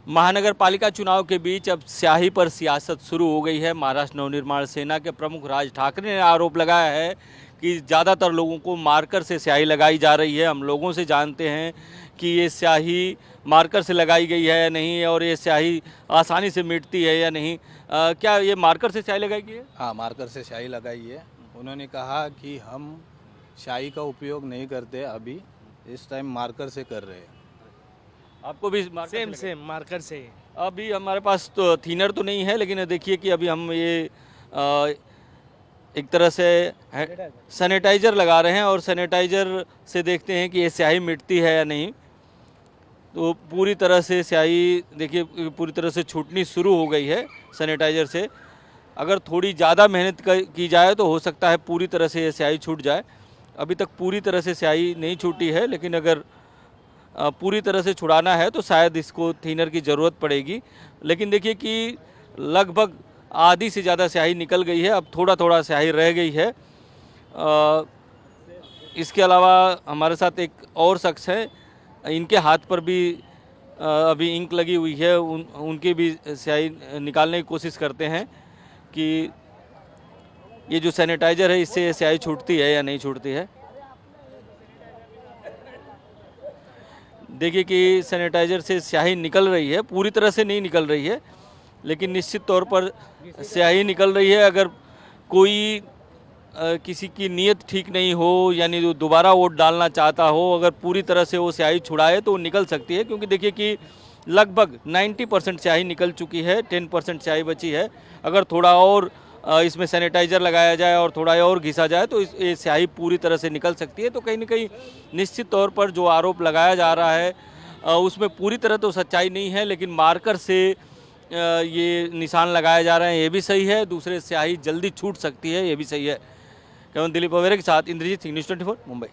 महानगर पालिका चुनाव के बीच अब स्याही पर सियासत शुरू हो गई है। महाराष्ट्र नवनिर्माण सेना के प्रमुख राज ठाकरे ने आरोप लगाया है कि ज़्यादातर लोगों को मार्कर से स्याही लगाई जा रही है। हम लोगों से जानते हैं कि ये स्याही मार्कर से लगाई गई है या नहीं, और ये स्याही आसानी से मिटती है या नहीं। क्या ये मार्कर से स्याही लगाई गई है? हाँ, मार्कर से स्याही लगाई है। उन्होंने कहा कि हम स्याही का उपयोग नहीं करते, अभी इस टाइम मार्कर से कर रहे हैं। आपको भी मार्कर से सेम लगा- सेम मार्कर से ही। अभी हमारे पास तो थीनर तो नहीं है, लेकिन देखिए कि अभी हम ये एक तरह से सैनिटाइज़र लगा रहे हैं और सैनिटाइज़र से देखते हैं कि ये स्याही मिटती है या नहीं। तो पूरी तरह से स्याही देखिए पूरी तरह से छूटनी शुरू हो गई है सैनिटाइज़र से। अगर थोड़ी ज़्यादा मेहनत की जाए तो हो सकता है पूरी तरह से ये स्याही छूट जाए। अभी तक पूरी तरह से स्याही नहीं छूटी है, लेकिन अगर पूरी तरह से छुड़ाना है तो शायद इसको थीनर की ज़रूरत पड़ेगी। लेकिन देखिए कि लगभग आधी से ज़्यादा स्याही निकल गई है, अब थोड़ा थोड़ा स्याही रह गई है। इसके अलावा हमारे साथ एक और शख्स है, इनके हाथ पर भी अभी इंक लगी हुई है। उनकी भी स्याही निकालने की कोशिश करते हैं कि ये जो सैनिटाइज़र है इससे स्याही छूटती है या नहीं छूटती है। देखिए कि सैनिटाइज़र से स्याही निकल रही है, पूरी तरह से नहीं निकल रही है, लेकिन निश्चित तौर पर स्याही निकल रही है। अगर कोई किसी की नीयत ठीक नहीं हो, यानी जो दोबारा वोट डालना चाहता हो, अगर पूरी तरह से वो स्याही छुड़ाए तो वो निकल सकती है, क्योंकि देखिए कि लगभग 90% स्याही निकल चुकी है, 10% स्याही बची है। अगर थोड़ा और इसमें सैनिटाइज़र लगाया जाए और थोड़ा और घिसा जाए तो ये स्याही पूरी तरह से निकल सकती है। तो कहीं ना कहीं निश्चित तौर पर जो आरोप लगाया जा रहा है उसमें पूरी तरह तो सच्चाई नहीं है, लेकिन मार्कर से ये निशान लगाए जा रहे हैं, ये भी सही है। दूसरे स्याही जल्दी छूट सकती है, ये भी सही है। केवल दिलीप अवेरे के साथ इंद्रजीत सिंह, न्यूज़ 24 मुंबई।